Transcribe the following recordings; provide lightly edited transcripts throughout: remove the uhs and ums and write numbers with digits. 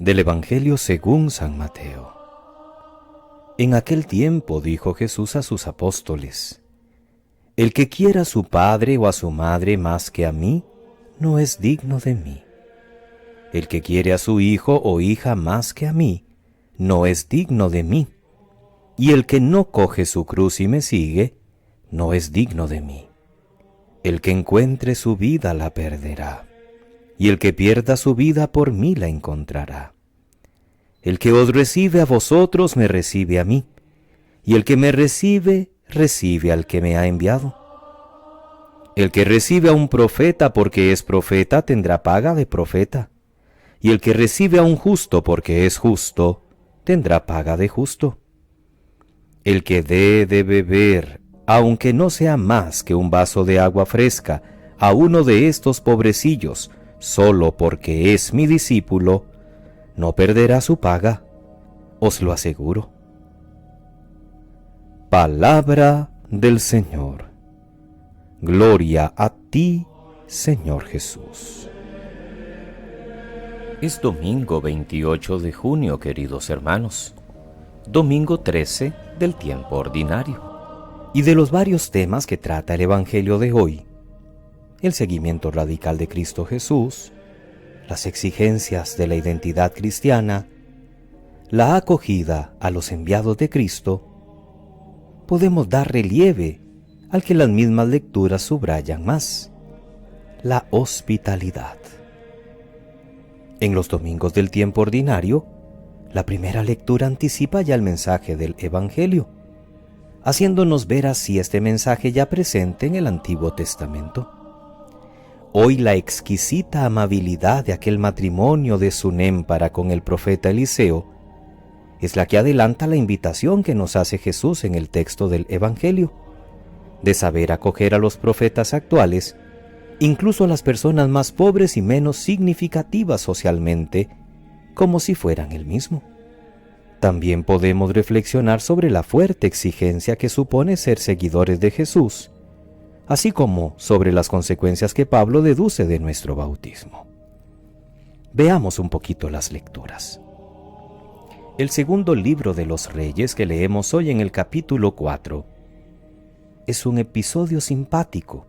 Del Evangelio según San Mateo. En aquel tiempo dijo Jesús a sus apóstoles: El que quiera a su padre o a su madre más que a mí, no es digno de mí. El que quiere a su hijo o hija más que a mí, no es digno de mí. Y el que no coge su cruz y me sigue, no es digno de mí. El que encuentre su vida la perderá, y el que pierda su vida por mí la encontrará. El que os recibe a vosotros me recibe a mí, y el que me recibe, recibe al que me ha enviado. El que recibe a un profeta porque es profeta tendrá paga de profeta, y el que recibe a un justo porque es justo tendrá paga de justo. El que dé de beber, aunque no sea más que un vaso de agua fresca, a uno de estos pobrecillos, solo porque es mi discípulo, no perderá su paga, os lo aseguro. Palabra del Señor. Gloria a ti, Señor Jesús. Es domingo 28 de junio, queridos hermanos. Domingo 13 del tiempo ordinario. Y de los varios temas que trata el Evangelio de hoy, el seguimiento radical de Cristo Jesús, las exigencias de la identidad cristiana, la acogida a los enviados de Cristo, podemos dar relieve al que las mismas lecturas subrayan más: la hospitalidad. En los domingos del tiempo ordinario, la primera lectura anticipa ya el mensaje del Evangelio, haciéndonos ver así este mensaje ya presente en el Antiguo Testamento. Hoy la exquisita amabilidad de aquel matrimonio de Sunem para con el profeta Eliseo es la que adelanta la invitación que nos hace Jesús en el texto del Evangelio, de saber acoger a los profetas actuales, incluso a las personas más pobres y menos significativas socialmente, como si fueran él mismo. También podemos reflexionar sobre la fuerte exigencia que supone ser seguidores de Jesús, así como sobre las consecuencias que Pablo deduce de nuestro bautismo. Veamos un poquito las lecturas. El segundo libro de los Reyes que leemos hoy en el capítulo 4 es un episodio simpático,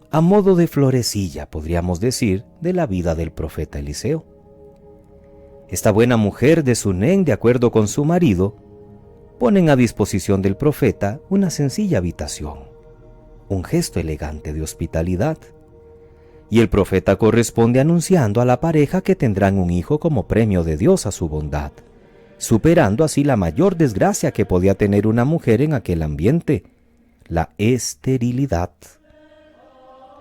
a modo de florecilla, podríamos decir, de la vida del profeta Eliseo. Esta buena mujer de Sunem, de acuerdo con su marido, ponen a disposición del profeta una sencilla habitación, un gesto elegante de hospitalidad, y el profeta corresponde anunciando a la pareja que tendrán un hijo como premio de Dios a su bondad, superando así la mayor desgracia que podía tener una mujer en aquel ambiente, la esterilidad.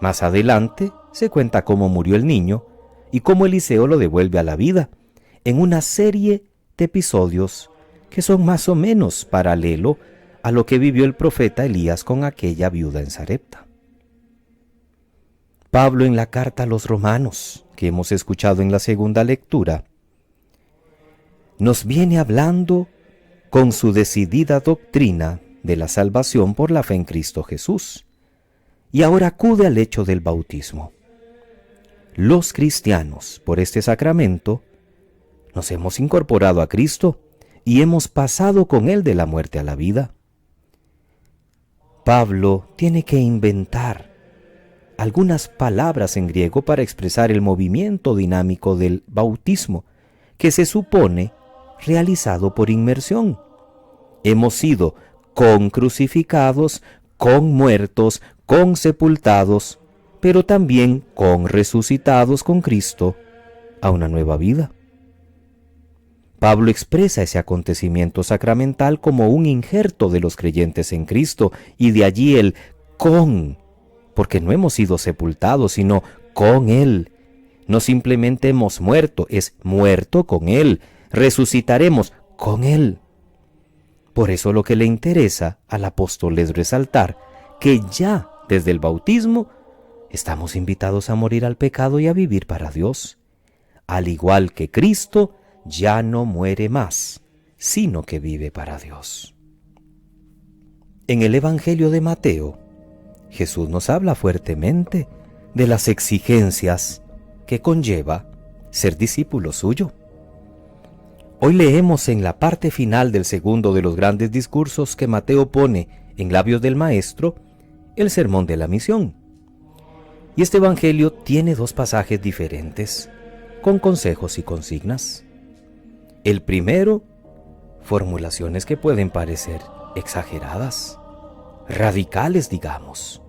Más adelante se cuenta cómo murió el niño y cómo Eliseo lo devuelve a la vida, en una serie de episodios que son más o menos paralelo a lo que vivió el profeta Elías con aquella viuda en Sarepta. Pablo, en la carta a los Romanos, que hemos escuchado en la segunda lectura, nos viene hablando con su decidida doctrina de la salvación por la fe en Cristo Jesús, y ahora acude al hecho del bautismo. Los cristianos, por este sacramento, nos hemos incorporado a Cristo y hemos pasado con Él de la muerte a la vida. Pablo tiene que inventar algunas palabras en griego para expresar el movimiento dinámico del bautismo, que se supone realizado por inmersión. Hemos sido concrucificados, conmuertos, consepultados, pero también conresucitados con Cristo a una nueva vida. Pablo expresa ese acontecimiento sacramental como un injerto de los creyentes en Cristo, y de allí el con, porque no hemos sido sepultados, sino con Él. No simplemente hemos muerto, es muerto con Él. Resucitaremos con Él. Por eso lo que le interesa al apóstol es resaltar que ya desde el bautismo estamos invitados a morir al pecado y a vivir para Dios. Al igual que Cristo ya no muere más, sino que vive para Dios. En el Evangelio de Mateo, Jesús nos habla fuertemente de las exigencias que conlleva ser discípulo suyo. Hoy leemos en la parte final del segundo de los grandes discursos que Mateo pone en labios del Maestro, el Sermón de la Misión. Y este evangelio tiene dos pasajes diferentes, con consejos y consignas. El primero, formulaciones que pueden parecer exageradas, radicales, digamos,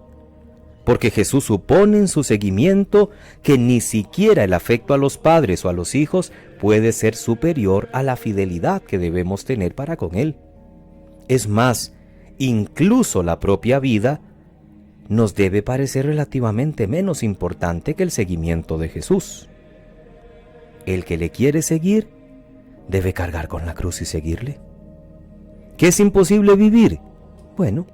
porque Jesús supone en su seguimiento que ni siquiera el afecto a los padres o a los hijos puede ser superior a la fidelidad que debemos tener para con Él. Es más, incluso la propia vida nos debe parecer relativamente menos importante que el seguimiento de Jesús. El que le quiere seguir debe cargar con la cruz y seguirle. ¿Que es imposible vivir? Bueno,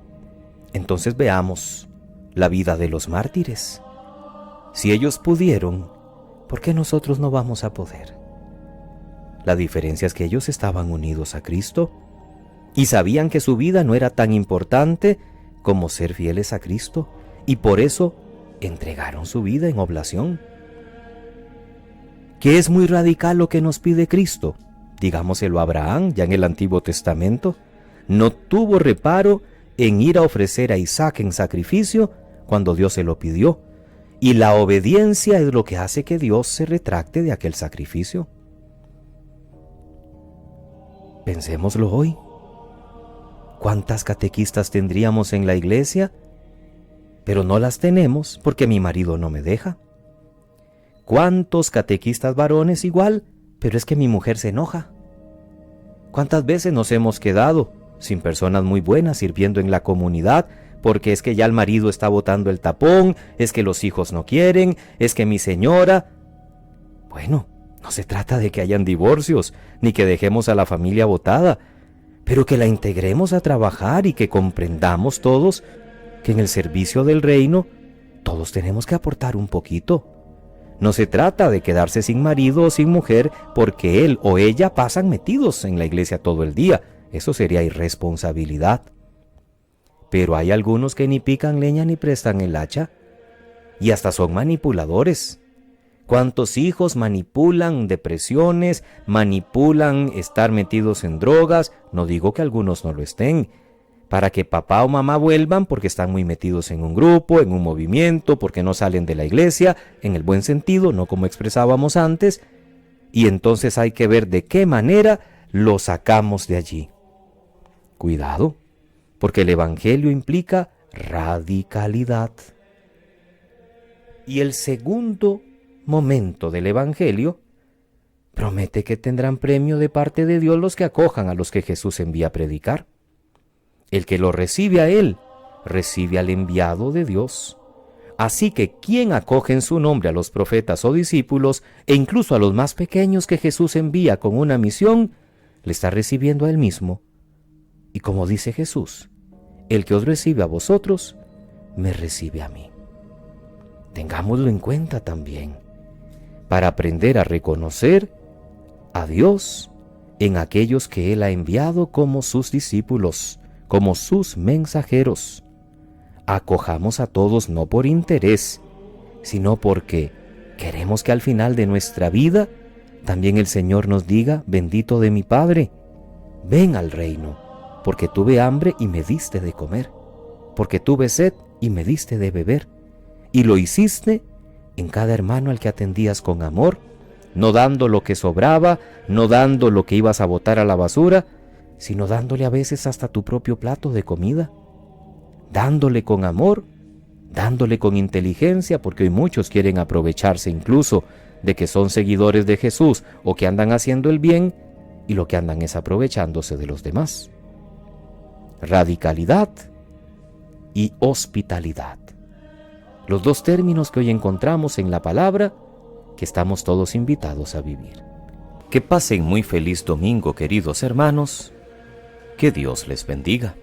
entonces veamos la vida de los mártires. Si ellos pudieron, ¿por qué nosotros no vamos a poder? La diferencia es que ellos estaban unidos a Cristo y sabían que su vida no era tan importante como ser fieles a Cristo, y por eso entregaron su vida en oblación. ¿Que es muy radical lo que nos pide Cristo? Digámoselo a Abraham, ya en el Antiguo Testamento. No tuvo reparo en ir a ofrecer a Isaac en sacrificio cuando Dios se lo pidió, y la obediencia es lo que hace que Dios se retracte de aquel sacrificio. Pensémoslo hoy. ¿Cuántas catequistas tendríamos en la iglesia? Pero no las tenemos porque mi marido no me deja. ¿Cuántos catequistas varones igual? Pero es que mi mujer se enoja. ¿Cuántas veces nos hemos quedado sin personas muy buenas sirviendo en la comunidad porque es que ya el marido está botando el tapón, es que los hijos no quieren, es que mi señora... Bueno, no se trata de que hayan divorcios, ni que dejemos a la familia botada, pero que la integremos a trabajar y que comprendamos todos que en el servicio del reino todos tenemos que aportar un poquito. No se trata de quedarse sin marido o sin mujer porque él o ella pasan metidos en la iglesia todo el día. Eso sería irresponsabilidad. Pero hay algunos que ni pican leña ni prestan el hacha, y hasta son manipuladores. ¿Cuántos hijos manipulan depresiones, manipulan estar metidos en drogas? No digo que algunos no lo estén, para que papá o mamá vuelvan porque están muy metidos en un grupo, en un movimiento, porque no salen de la iglesia, en el buen sentido, no como expresábamos antes, y entonces hay que ver de qué manera lo sacamos de allí. Cuidado, porque el evangelio implica radicalidad. Y el segundo momento del evangelio promete que tendrán premio de parte de Dios los que acojan a los que Jesús envía a predicar. El que lo recibe a él, recibe al enviado de Dios. Así que quien acoge en su nombre a los profetas o discípulos, e incluso a los más pequeños que Jesús envía con una misión, le está recibiendo a él mismo. Y como dice Jesús, el que os recibe a vosotros, me recibe a mí. Tengámoslo en cuenta también, para aprender a reconocer a Dios en aquellos que Él ha enviado como sus discípulos, como sus mensajeros. Acojamos a todos no por interés, sino porque queremos que al final de nuestra vida también el Señor nos diga: bendito de mi Padre, ven al reino, porque tuve hambre y me diste de comer, porque tuve sed y me diste de beber, y lo hiciste en cada hermano al que atendías con amor, no dando lo que sobraba, no dando lo que ibas a botar a la basura, sino dándole a veces hasta tu propio plato de comida, dándole con amor, dándole con inteligencia, porque hoy muchos quieren aprovecharse incluso de que son seguidores de Jesús o que andan haciendo el bien, y lo que andan es aprovechándose de los demás. Radicalidad y hospitalidad. Los dos términos que hoy encontramos en la palabra que estamos todos invitados a vivir. Que pasen muy feliz domingo, queridos hermanos. Que Dios les bendiga.